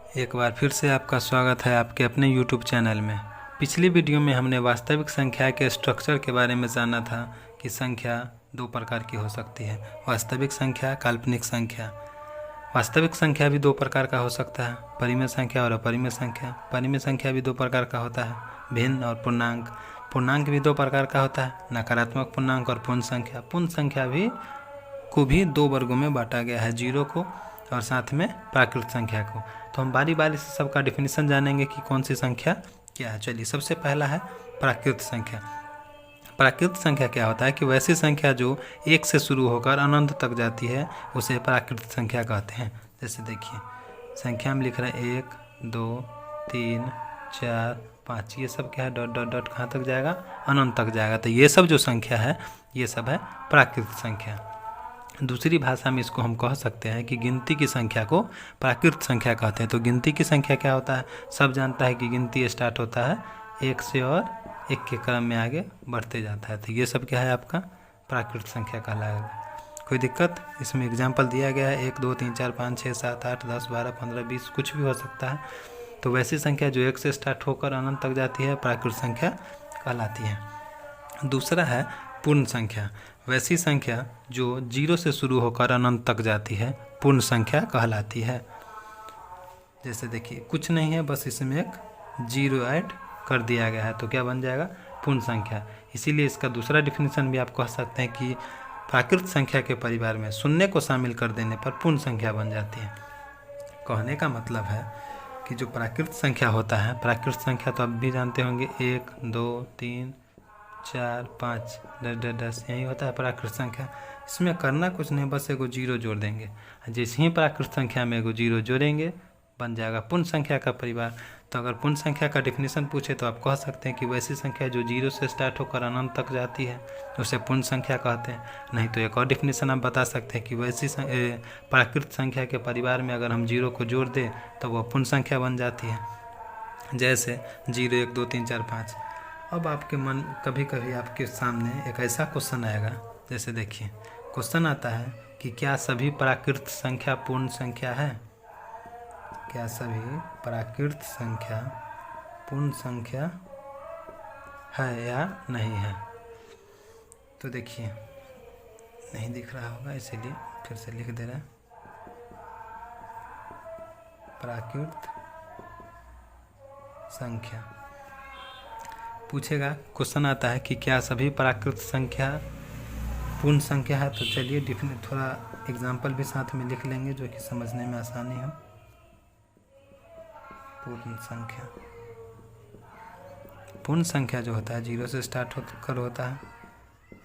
एक बार फिर से आपका स्वागत है आपके अपने YouTube चैनल में। पिछली वीडियो में हमने वास्तविक संख्या के स्ट्रक्चर के बारे में जाना था कि संख्या दो प्रकार की हो सकती है, वास्तविक संख्या, काल्पनिक संख्या। वास्तविक संख्या भी दो प्रकार का हो सकता है, परिमेय संख्या और अपरिमेय संख्या। परिमेय संख्या भी दो प्रकार का होता है, भिन्न और पूर्णांक। पूर्णांक भी दो प्रकार का होता है, नकारात्मक पूर्णांक और पूर्ण संख्या। पूर्ण संख्या को भी दो वर्गों में बांटा गया है, जीरो को और साथ में प्राकृत संख्या को। तो हम बारी बारी से सबका डिफिनीशन जानेंगे कि कौन सी संख्या क्या है। चलिए, सबसे पहला है प्राकृत संख्या। प्राकृत संख्या क्या होता है कि वैसी संख्या जो एक से शुरू होकर अनंत तक जाती है उसे प्राकृत संख्या कहते हैं। जैसे देखिए, संख्या में लिख रहे हैं 1, 2, 3, 4, 5, ये सब क्या है, डॉट डॉट डॉट कहाँ तक जाएगा, अनंत तक जाएगा। तो ये सब जो संख्या है ये सब है प्राकृत संख्या। दूसरी भाषा में इसको हम कह सकते हैं कि गिनती की संख्या को प्राकृत संख्या कहते हैं। तो गिनती की संख्या क्या होता है, सब जानता है कि गिनती स्टार्ट होता है एक से और एक के क्रम में आगे बढ़ते जाता है। तो ये सब क्या है, आपका प्राकृत संख्या कहलाएगा। कोई दिक्कत, इसमें एग्जाम्पल दिया गया है 1, 2, 3, 4, 5, 6, 7, 8, 10, 12, 15, 20, कुछ भी हो सकता है। तो वैसी संख्या जो एक से स्टार्ट होकर अनंत तक जाती है प्राकृत संख्या कहलाती है। दूसरा है पूर्ण संख्या। वैसी संख्या जो जीरो से शुरू होकर अनंत तक जाती है पूर्ण संख्या कहलाती है। जैसे देखिए, कुछ नहीं है, बस इसमें एक जीरो ऐड कर दिया गया है तो क्या बन जाएगा, पूर्ण संख्या। इसीलिए इसका दूसरा डिफिनीशन भी आप कह सकते हैं कि प्राकृत संख्या के परिवार में शून्य को शामिल कर देने पर पूर्ण संख्या बन जाती है। कहने का मतलब है कि जो प्राकृत संख्या होता है, प्राकृत संख्या तो आप भी जानते होंगे, 1, 2, 3, 4, 5, 10 यही होता है प्राकृत संख्या। इसमें करना कुछ नहीं, बस एगो जीरो जोड़ देंगे। जैसे ही प्राकृत संख्या में एगो जीरो जोड़ेंगे बन जाएगा पूर्ण संख्या का परिवार। तो अगर पूर्ण संख्या का डेफिनेशन पूछे तो आप कह सकते हैं कि वैसी संख्या जो जीरो से स्टार्ट होकर अनंत तक जाती है उसे पूर्ण संख्या कहते हैं। नहीं तो एक और डेफिनेशन आप बता सकते हैं कि वैसी प्राकृत संख्या के परिवार में अगर हम जीरो को जोड़ दें तो वह पूर्ण संख्या बन जाती है। जैसे 0, 1, 2, 3, 4, 5। अब आपके मन कभी कभी आपके सामने एक ऐसा क्वेश्चन आएगा, जैसे देखिए क्वेश्चन आता है कि क्या सभी प्राकृत संख्या पूर्ण संख्या है, क्या सभी प्राकृत संख्या पूर्ण संख्या है या नहीं है। तो देखिए, नहीं दिख रहा होगा इसीलिए फिर से लिख दे रहे हैं, प्राकृत संख्या पूछेगा। क्वेश्चन आता है कि क्या सभी प्राकृत संख्या पूर्ण संख्या है। तो चलिए थोड़ा एग्जाम्पल भी साथ में लिख लेंगे जो कि समझने में आसानी हो। पूर्ण संख्या जो होता है जीरो से स्टार्ट होकर होता है।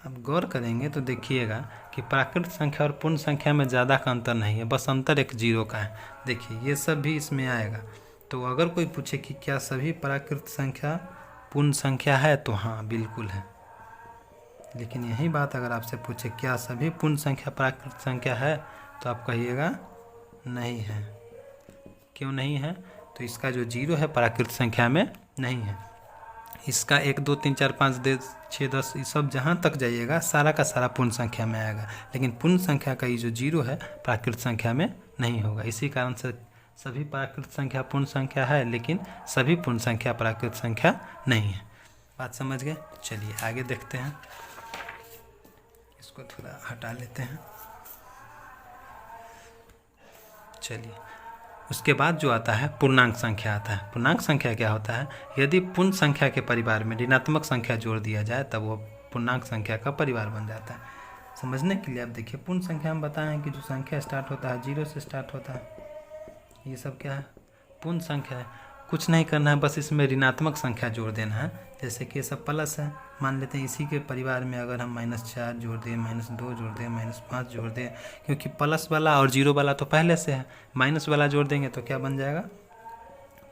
अब गौर करेंगे तो देखिएगा कि प्राकृत संख्या और पूर्ण संख्या में ज़्यादा का अंतर नहीं है, बस अंतर एक जीरो का है। देखिए ये सब भी इसमें आएगा। तो अगर कोई पूछे कि क्या सभी प्राकृत संख्या पूर्ण संख्या है, तो हाँ बिल्कुल है। लेकिन यही बात अगर आपसे पूछे क्या सभी पूर्ण संख्या प्राकृत संख्या है, तो आप कहिएगा नहीं है। क्यों नहीं है, तो इसका जो जीरो है प्राकृत संख्या में नहीं है। इसका 1, 2, 3, 4, 5, 6, 10 ये सब जहाँ तक जाइएगा सारा का सारा पूर्ण संख्या में आएगा। लेकिन पूर्ण संख्या का ये जो जीरो है प्राकृत संख्या में नहीं होगा। इसी कारण से सभी प्राकृत संख्या पूर्ण संख्या है, लेकिन सभी पूर्ण संख्या प्राकृत संख्या नहीं है। बात समझ गए। चलिए आगे देखते हैं, इसको थोड़ा हटा लेते हैं। चलिए, उसके बाद जो आता है पूर्णांक संख्या आता है। पूर्णांक संख्या क्या होता है, यदि पूर्ण संख्या के परिवार में ऋणात्मक संख्या जोड़ दिया जाए तब वो पूर्णांक संख्या का परिवार बन जाता है। समझने के लिए आप देखिए, पूर्ण संख्या हम बताएं कि जो संख्या स्टार्ट होता है जीरो से स्टार्ट होता है, ये सब क्या है, पूर्ण संख्या है। कुछ नहीं करना है, बस इसमें ऋणात्मक संख्या जोड़ देना है। जैसे कि ये सब प्लस है, मान लेते हैं इसी के परिवार में अगर हम -4 जोड़ दें, -2 जोड़ दें, -5 जोड़ दें, क्योंकि प्लस वाला और जीरो वाला तो पहले से है, माइनस वाला जोड़ देंगे तो क्या बन जाएगा,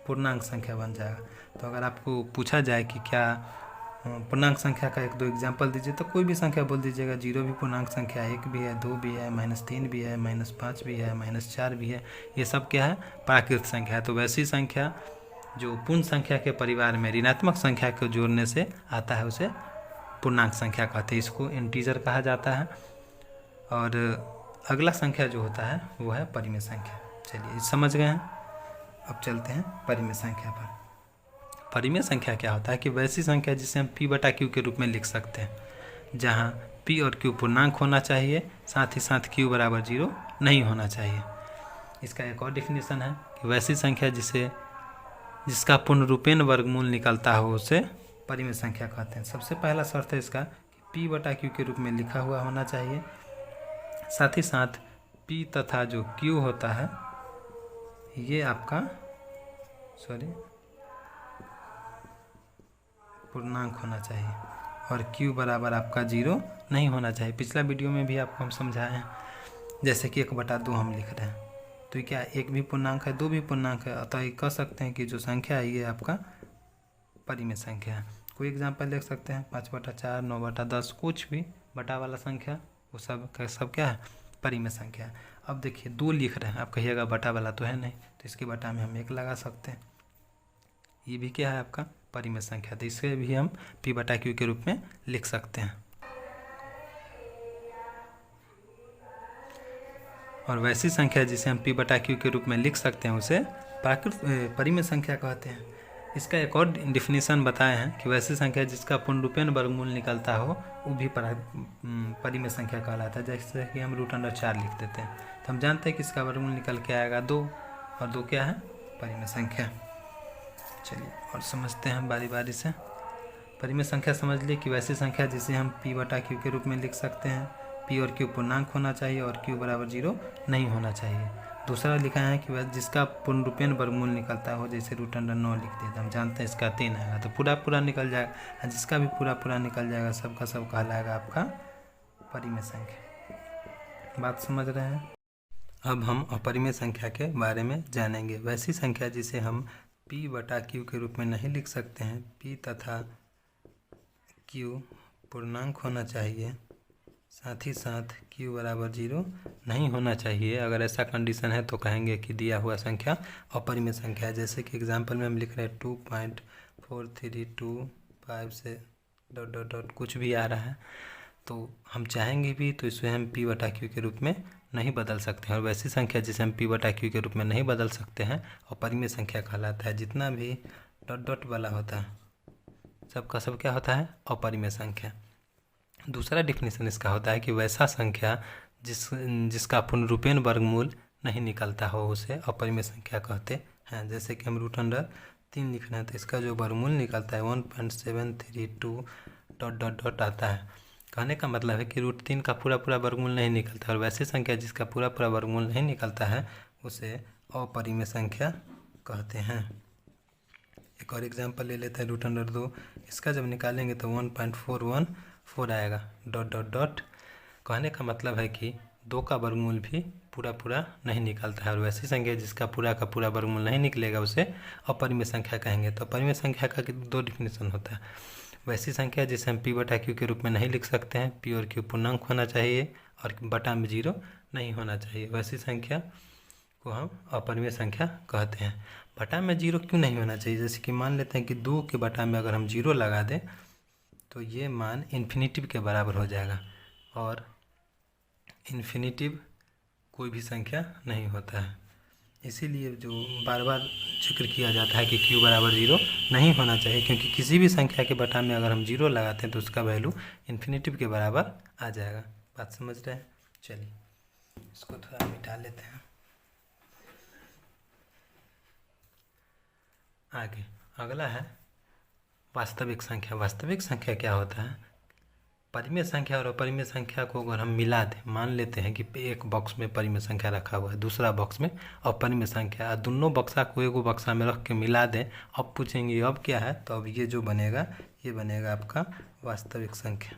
पूर्णांक संख्या बन जाएगा। तो अगर आपको पूछा जाए कि क्या पूर्णांक संख्या का 1, 2 एग्जाम्पल दीजिए, तो कोई भी संख्या बोल दीजिएगा। जीरो भी पूर्णांक संख्या, 1 भी है, 2 भी है, -3 भी है, -5 भी है, -4 भी है। ये सब क्या है, प्राकृत संख्या है। तो वैसी संख्या जो पूर्ण संख्या के परिवार में ऋणात्मक संख्या को जोड़ने से आता है उसे पूर्णांक संख्या कहते हैं। इसको इंटीजर कहा जाता है। और अगला संख्या जो होता है वो है परिमेय संख्या। चलिए समझ गए हैं। अब चलते हैं परिमेय संख्या पर। परिमेय संख्या क्या होता है कि वैसी संख्या जिसे हम p बटा q के रूप में लिख सकते हैं, जहाँ p और q पूर्णांक होना चाहिए, साथ ही साथ q बराबर 0 नहीं होना चाहिए। इसका एक और डिफिनीसन है कि वैसी संख्या जिसका पूर्णरूपेण वर्गमूल निकलता हो उसे परिमेय संख्या कहते हैं। सबसे पहला शर्त है इसका कि p बटा q के रूप में लिखा हुआ होना चाहिए, साथ ही साथ p तथा जो q होता है ये आपका पूर्णांक होना चाहिए, और q बराबर आपका 0 नहीं होना चाहिए। पिछला वीडियो में भी आपको हम समझाए हैं, जैसे कि 1/2 हम लिख रहे हैं, तो क्या एक भी पूर्णांक है, दो भी पूर्णांक है, अतः कह सकते हैं कि जो संख्या है ये आपका परिमेय संख्या है। कोई एग्जांपल देख सकते हैं 5/4, 9/10, कुछ भी बटा वाला संख्या वो सब क्या है, परिमेय संख्या है। अब देखिए 2 लिख रहे हैं, आप कहिएगा बटा वाला तो है नहीं, तो इसके बटा में हम 1 लगा सकते हैं, ये भी क्या है आपका परिमेय संख्या, तो इसे भी हम p बटा q के रूप में लिख सकते हैं। और वैसी संख्या जिसे हम p बटा q के रूप में लिख सकते हैं उसे परिमेय संख्या कहते हैं। इसका एक और डिफिनीसन बताए हैं कि वैसी संख्या जिसका पूर्णरूपेण वर्गमूल निकलता हो वो भी परिमेय संख्या कहलाता है। जैसे कि हम √4 लिख देते हैं, तो हम जानते हैं कि इसका वर्गमूल निकल के आएगा 2, और 2 क्या है, परिमेय संख्या। चलिए और समझते हैं बारी बारी से। परिमेय संख्या समझ लिए कि वैसी संख्या जिसे हम p बटा q के रूप में लिख सकते हैं, p और q पूर्णांक होना चाहिए और q बराबर 0 नहीं होना चाहिए। दूसरा लिखा है कि वह जिसका पूर्णरूपेण वर्गमूल निकलता हो, जैसे √9 लिख दिया, हम जानते हैं इसका 3 आएगा, तो पूरा निकल जाएगा, जिसका भी पूरा निकल जाएगा सबका सब कहलाएगा आपका परिमेय संख्या। बात समझ रहे हैं। अब हम अपरिमेय संख्या के बारे में जानेंगे। वैसी संख्या जिसे हम p बटा q के रूप में नहीं लिख सकते हैं, p तथा q पूर्णांक होना चाहिए, साथ ही साथ q बराबर 0 नहीं होना चाहिए। अगर ऐसा कंडीशन है तो कहेंगे कि दिया हुआ संख्या अपरिमेय संख्या है। जैसे कि एग्जांपल में हम लिख रहे हैं 2.4325 से ... कुछ भी आ रहा है, तो हम चाहेंगे भी तो इसे हम p बटा q के रूप में नहीं बदल सकते हैं। और वैसी संख्या जिसे हम p बटा q के रूप में नहीं बदल सकते हैं अपरिमेय संख्या कहलाता है। जितना भी ... वाला होता है सबका सब क्या होता है, अपरिमेय संख्या। दूसरा डिफिनीसन इसका होता है कि वैसा संख्या जिसका पूर्णरूपेण वर्गमूल नहीं निकलता हो उसे अपरिमेय संख्या कहते हैं। जैसे कि हम √3 लिख रहे हैं, तो इसका जो वर्गमूल निकलता है 1.732 ... आता है। कहने का मतलब है कि √3 का पूरा वर्गमूल नहीं निकलता है, और वैसी संख्या जिसका पूरा वर्गमूल नहीं निकलता है उसे अपरिमेय संख्या कहते हैं। एक और एग्जांपल ले लेते हैं √2, इसका जब निकालेंगे तो 1.414 आएगा ... कहने का मतलब है कि 2 का वर्गमूल भी पूरा नहीं निकलता है, और वैसी संख्या जिसका पूरा वर्गमूल नहीं निकलेगा उसे अपरिमेय संख्या कहेंगे। तो अपरिमेय संख्या का 2 डिफिनीसन होता है। वैसी संख्या जिसे हम p बटा q के रूप में नहीं लिख सकते हैं, p और q पूर्णांक होना चाहिए और बटा में 0 नहीं होना चाहिए, वैसी संख्या को हम अपरिमेय संख्या कहते हैं। बटा में 0 क्यों नहीं होना चाहिए, जैसे कि मान लेते हैं कि 2 के बटा में अगर हम 0 लगा दें तो ये मान इन्फिनिटिव के बराबर हो जाएगा, और इन्फिनिटिव कोई भी संख्या नहीं होता है। इसीलिए जो बार जिक्र किया जाता है कि q बराबर 0 नहीं होना चाहिए, क्योंकि किसी भी संख्या के बटा में अगर हम 0 लगाते हैं तो उसका वैल्यू इन्फिनिटिव के बराबर आ जाएगा। बात समझ रहे हैं। चलिए इसको थोड़ा मिटा लेते हैं। आगे अगला है वास्तविक संख्या। वास्तविक संख्या क्या होता है, परिमेय संख्या और अपरिमेय संख्या को अगर हम मिला दें, मान लेते हैं कि एक बॉक्स में परिमेय संख्या रखा हुआ है, दूसरा बॉक्स में अपरिमेय संख्या, दोनों बक्सा को एगो बक्सा में रख के मिला दें, अब पूछेंगे अब क्या है, तो अब ये जो बनेगा ये बनेगा आपका वास्तविक संख्या।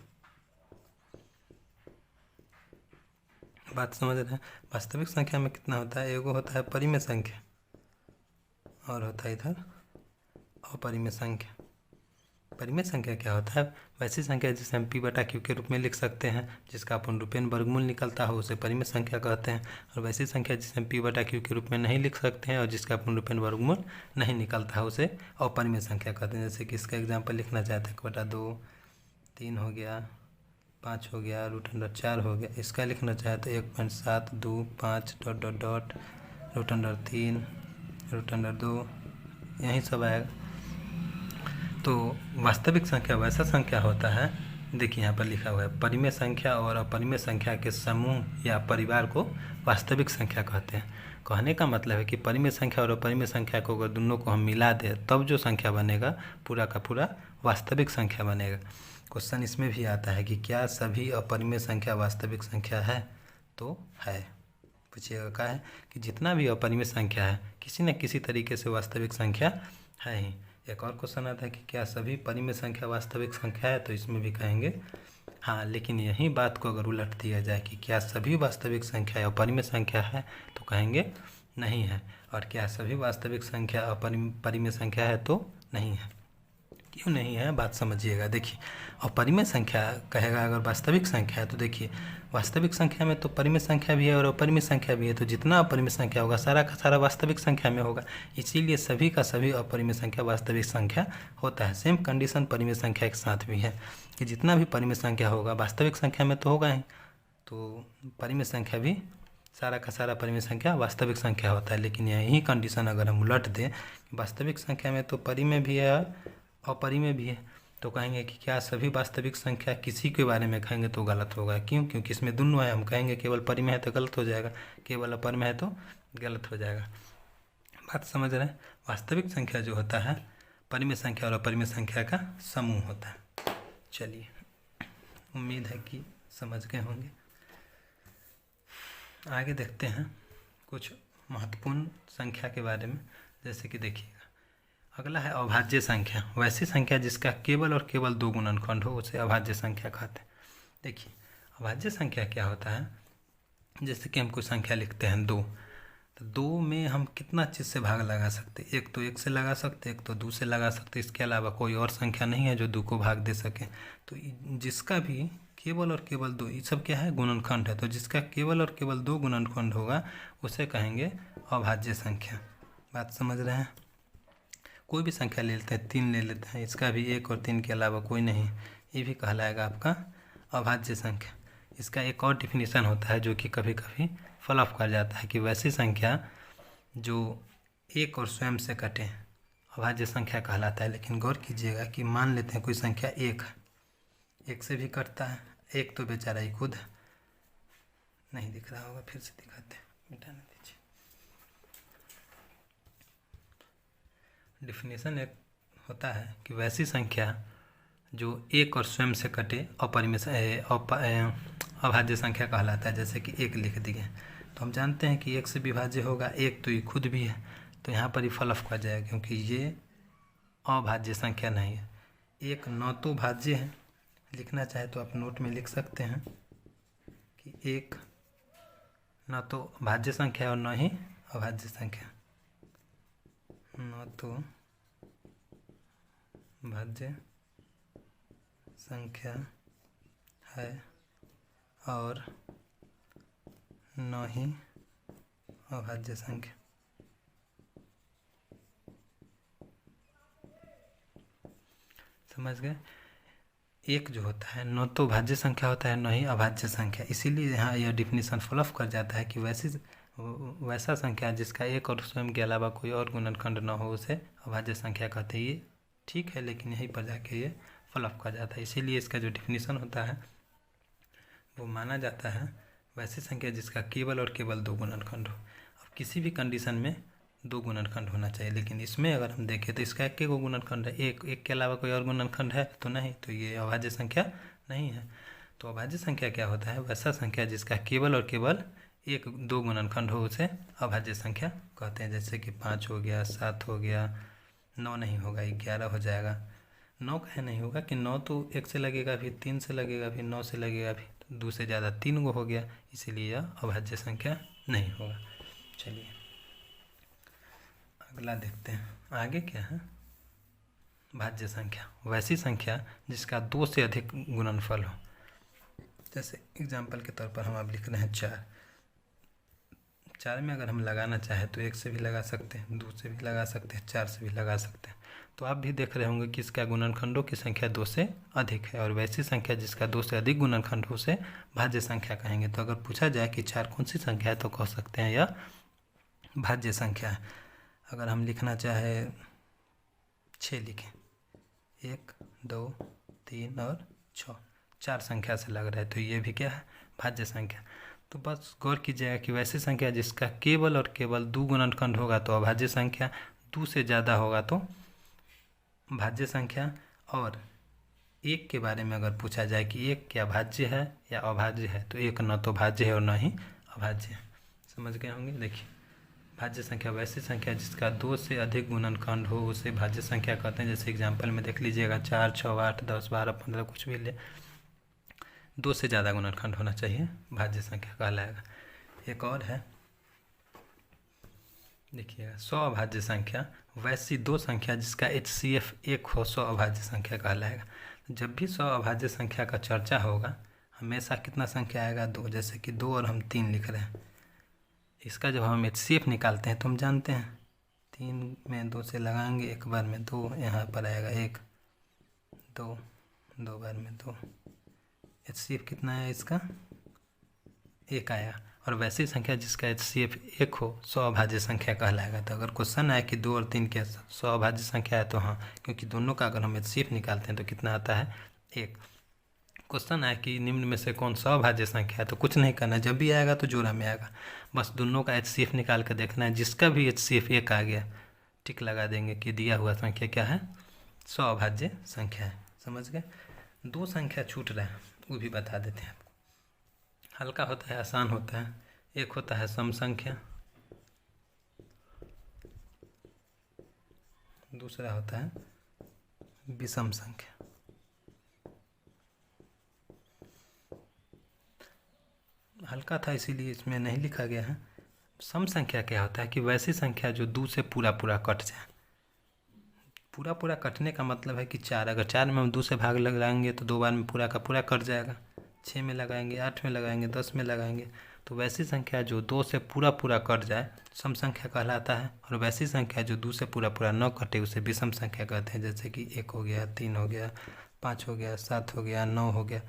बात समझ रहे हैं। वास्तविक संख्या में कितना होता है, एगो होता है परिमेय संख्या और होता है इधर अपरिमेय संख्या। परिमेय संख्या क्या होता है, वैसी संख्या जिसे हम p बटा q के रूप में लिख सकते हैं, जिसका पूर्णरूपेण वर्गमूल निकलता हो उसे परिमेय संख्या कहते हैं। और वैसी संख्या जिसे हम p बटा q के रूप में नहीं लिख सकते हैं और जिसका पूर्णरूपेण वर्गमूल नहीं निकलता है उसे अपरिमेय संख्या कहते हैं। जैसे कि इसका एग्जाम्पल लिखना चाहते हैं 1/2, 3 हो गया, 5 हो गया, √4 हो गया। इसका लिखना चाहे तो 1.725 ... √3, √2 यही सब आएगा। तो वास्तविक संख्या वैसा संख्या होता है, देखिए यहाँ पर लिखा हुआ है, परिमेय संख्या और अपरिमेय संख्या के समूह या परिवार को वास्तविक संख्या कहते हैं। कहने का मतलब है कि परिमेय संख्या और अपरिमेय संख्या को अगर दोनों को हम मिला दें तब जो संख्या बनेगा पूरा का पूरा वास्तविक संख्या बनेगा। क्वेश्चन इसमें भी आता है कि क्या सभी अपरिमेय संख्या वास्तविक संख्या है? तो है। पूछिएगा क्या है कि जितना भी अपरिमेय संख्या है किसी न किसी तरीके से वास्तविक संख्या है ही। एक और क्वेश्चन आता है कि क्या सभी परिमेय संख्या वास्तविक संख्या है? तो इसमें भी कहेंगे हाँ, लेकिन यही बात को अगर उलट दिया जाए कि क्या सभी वास्तविक संख्या अपरिमेय संख्या है, तो कहेंगे नहीं है। और क्या सभी वास्तविक संख्या अपरिमेय संख्या है? तो नहीं है। क्यों नहीं है, बात समझिएगा। देखिए, अपरिमेय संख्या कहेगा अगर वास्तविक संख्या है, तो देखिए वास्तविक संख्या में तो परिमेय संख्या भी है और अपरिमेय संख्या भी है, तो जितना अपरिमेय संख्या होगा सारा का सारा वास्तविक संख्या में होगा। इसीलिए सभी का सभी अपरिमेय संख्या वास्तविक संख्या होता है। सेम कंडीशन परिमेय संख्या के साथ भी है कि जितना भी परिमेय संख्या होगा वास्तविक संख्या में तो होगा ही, तो परिमेय संख्या भी सारा का सारा परिमेय संख्या वास्तविक संख्या होता है। लेकिन यही कंडीशन अगर हम उलट दें, वास्तविक संख्या में तो परिमेय भी है और अपरिमेय भी है, तो कहेंगे कि क्या सभी वास्तविक संख्या, किसी के बारे में कहेंगे तो गलत होगा। क्यों? क्योंकि इसमें दोनों है। हम कहेंगे केवल परिमेय है तो गलत हो जाएगा, केवल अपरिमेय है तो गलत हो जाएगा। बात समझ रहे हैं? वास्तविक संख्या जो होता है परिमेय संख्या और अपरिमेय संख्या का समूह होता है। चलिए, उम्मीद है कि समझ गए होंगे। आगे देखते हैं कुछ महत्वपूर्ण संख्या के बारे में। जैसे कि देखिएगा, अगला है अभाज्य संख्या। वैसी संख्या जिसका केवल और केवल 2 गुणनखंड हो उसे अभाज्य संख्या कहते हैं। देखिए, अभाज्य संख्या क्या होता है? जैसे कि हम कोई संख्या लिखते हैं 2, तो 2 में हम कितना चीज़ से भाग लगा सकते? एक तो 1 से लगा सकते, एक तो 2 से लगा सकते। इसके अलावा कोई और संख्या नहीं है जो 2 को भाग दे सके। तो जिसका भी केवल और केवल 2, ये सब क्या है? गुणनखंड है। तो जिसका केवल और केवल 2 गुणनखंड होगा उसे कहेंगे अभाज्य संख्या। बात समझ रहे हैं? कोई भी संख्या ले लेते हैं, 3 ले लेते हैं, इसका भी 1 और 3 के अलावा कोई नहीं, ये भी कहलाएगा आपका अभाज्य संख्या। इसका एक और डिफिनीशन होता है जो कि कभी कभी फ्लॉप कर जाता है कि वैसी संख्या जो 1 और स्वयं से कटे अभाज्य संख्या कहलाता है। लेकिन गौर कीजिएगा कि मान लेते हैं कोई संख्या 1 है, 1 से भी कटता है। 1 तो बेचारा ही खुद है, नहीं दिख रहा होगा, फिर से दिखाते हैं, मिटाने दीजिए। डिफिनीशन एक होता है कि वैसी संख्या जो 1 और स्वयं से कटे अभाज्य संख्या कहलाता है। जैसे कि 1 लिख दिए, तो हम जानते हैं कि 1 से विभाज्य होगा, 1 तो ये खुद भी है, तो यहाँ पर ही फ्लॉप कर जाएगा क्योंकि ये अभाज्य संख्या नहीं है। 1 न तो भाज्य है, लिखना चाहे तो आप नोट में लिख सकते हैं कि 1 न तो भाज्य संख्या और न ही अभाज्य संख्या, न तो भाज्य संख्या है और न ही अभाज्य संख्या। समझ गए? 1 जो होता है न तो भाज्य संख्या होता है न ही अभाज्य संख्या। इसीलिए यहाँ यह डिफिनीशन फ्लॉप कर जाता है कि वैसा संख्या जिसका 1 और स्वयं के अलावा कोई और गुणनखंड न हो उसे अभाज्य संख्या कहते हैं। ये ठीक है, लेकिन यहीं पर जाके ये फ्लॉप कर जाता है। इसीलिए इसका जो डिफिनीशन होता है वो माना जाता है वैसी संख्या जिसका केवल और केवल 2 गुणनखंड हो। अब किसी भी कंडीशन में 2 गुणनखंड होना चाहिए, लेकिन इसमें अगर हम देखें तो इसका 1 गुणनखंड है, एक के अलावा कोई और गुणनखंड है तो नहीं, तो ये अभाज्य संख्या नहीं है। तो अभाज्य संख्या क्या होता है? वैसा संख्या जिसका केवल और केवल 2 गुणनखंड हो उसे अभाज्य संख्या कहते हैं। जैसे कि 5 हो गया, 7 हो गया, 9 नहीं होगा, 11 हो जाएगा। 9 कहे नहीं होगा कि 9 तो 1 से लगेगा, फिर 3 से लगेगा, फिर 9 से लगेगा, फिर 2 से ज़्यादा 3 गो हो गया, इसीलिए यह अभाज्य संख्या नहीं होगा। चलिए अगला देखते हैं। आगे क्या है? भाज्य संख्या। वैसी संख्या जिसका 2 से अधिक गुणनफल हो। जैसे एग्जाम्पल के तौर पर हम अब लिख रहे हैं 4। 4 में अगर हम लगाना चाहें तो 1 से भी लगा सकते हैं, 2 से भी लगा सकते हैं, 4 से भी लगा सकते हैं। तो आप भी देख रहे होंगे कि इसका गुणनखंडों की संख्या 2 से अधिक है, और वैसी संख्या जिसका 2 से अधिक गुणनखंड हो उसे भाज्य संख्या कहेंगे। तो अगर पूछा जाए कि 4 कौन सी संख्या है तो कह सकते हैं यह भाज्य संख्या है। अगर हम लिखना चाहे 6 लिखें, 1 2 3 और 6, 4 संख्या से लग रहा है, तो ये भी क्या है, भाज्य संख्या। तो बस गौर कीजिएगा कि वैसी संख्या जिसका केवल और केवल 2 गुणनखंड होगा तो अभाज्य संख्या, 2 से ज़्यादा होगा तो भाज्य संख्या। और 1 के बारे में अगर पूछा जाए कि 1 क्या भाज्य है या अभाज्य है, तो 1 न तो भाज्य है और न ही अभाज्य है। समझ गए होंगे। देखिए, भाज्य संख्या वैसी संख्या जिसका 2 से अधिक गुणनखंड हो उसे भाज्य संख्या कहते हैं। जैसे एग्जाम्पल में देख लीजिएगा, 4 6 8 10 12 15 कुछ भी ले, 2 से ज़्यादा गुणनखंड होना चाहिए, भाज्य संख्या कहलाएगा। एक और है, देखिएगा, 100 अभाज्य संख्या वैसी 2 संख्या जिसका HCF 1 हो, 100 अभाज्य संख्या कहलाएगा। जब भी 100 अभाज्य संख्या का चर्चा होगा हमेशा कितना संख्या आएगा, 2। जैसे कि 2 और हम 3 लिख रहे हैं, इसका जब हम HCF निकालते हैं तो हम जानते हैं 3 में 2 से लगाएंगे, एक बार में 2, यहाँ पर आएगा 1 2, 2 बार में 2, HCF कितना है इसका, 1 आया। और वैसी संख्या जिसका HCF 1 हो, 100 अभाज्य संख्या कहलाएगा। तो अगर क्वेश्चन आए कि 2 और 3 क्या 100 अभाज्य संख्या है, तो हाँ, क्योंकि दोनों का अगर हम HCF निकालते हैं तो कितना आता है, 1। क्वेश्चन आया कि निम्न में से कौन 100 अभाज्य संख्या है, तो कुछ नहीं करना, जब भी आएगा तो जोड़ा में आएगा, बस दोनों का HCF निकाल कर देखना है। जिसका भी HCF 1 आ गया, टिक लगा देंगे कि दिया हुआ संख्या क्या है, 100 अभाज्य संख्या है। समझ गए। 2 संख्या छूट रहा है, वो भी बता देते हैं आपको। हल्का होता है, आसान होता है। एक होता है सम संख्या, दूसरा होता है विषम संख्या। हल्का था इसीलिए इसमें नहीं लिखा गया है। सम संख्या क्या होता है कि वैसी संख्या जो 2 से पूरा पूरा कट जाए। पूरा पूरा कटने का मतलब है कि 4, अगर 4 में हम 2 से भाग लगाएंगे तो 2 बार में पूरा का पूरा कट जाएगा। 6 में लगाएंगे, 8 में लगाएंगे, 10 में लगाएंगे, तो वैसी संख्या जो 2 से पूरा पूरा कट जाए सम संख्या कहलाता है। और वैसी संख्या जो 2 से पूरा पूरा न कटे उसे विषम संख्या कहते हैं। जैसे कि 1 हो गया, 3 हो गया, 5 हो गया, 7 हो गया, 9 हो गया।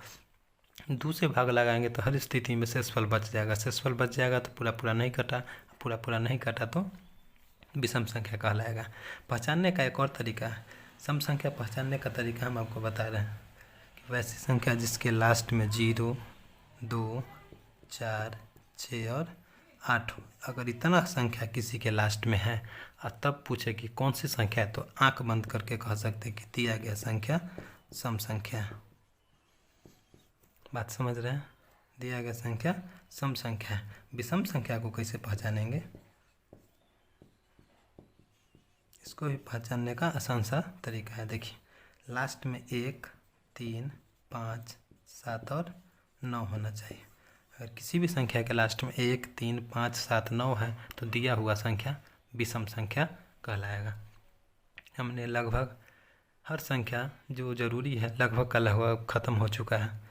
2 से भाग लगाएंगे तो हर स्थिति में शेषफल बच जाएगा। शेषफल बच जाएगा तो पूरा पूरा नहीं कटा, पूरा पूरा नहीं कटा तो विषम संख्या कहलाएगा। पहचानने का एक और तरीका है, सम संख्या पहचानने का तरीका हम आपको बता रहे हैं कि वैसी संख्या जिसके लास्ट में 0 2 4 6 और 8 हो। अगर इतना संख्या किसी के लास्ट में है और तब पूछे कि कौन सी संख्या है, तो आंख बंद करके कह सकते कि दिया गया संख्या सम संख्या है। बात समझ रहे हैं। दिया गया संख्या सम संख्या है। विषम संख्या को कैसे पहचानेंगे, इसको भी पहचानने का आसान सा तरीका है। देखिए, लास्ट में 1 3 5 7 और 9 होना चाहिए। अगर किसी भी संख्या के लास्ट में 1 3 5 7 9 है तो दिया हुआ संख्या विषम संख्या कहलाएगा। हमने लगभग हर संख्या जो ज़रूरी है लगभग का लगभग ख़त्म हो चुका है।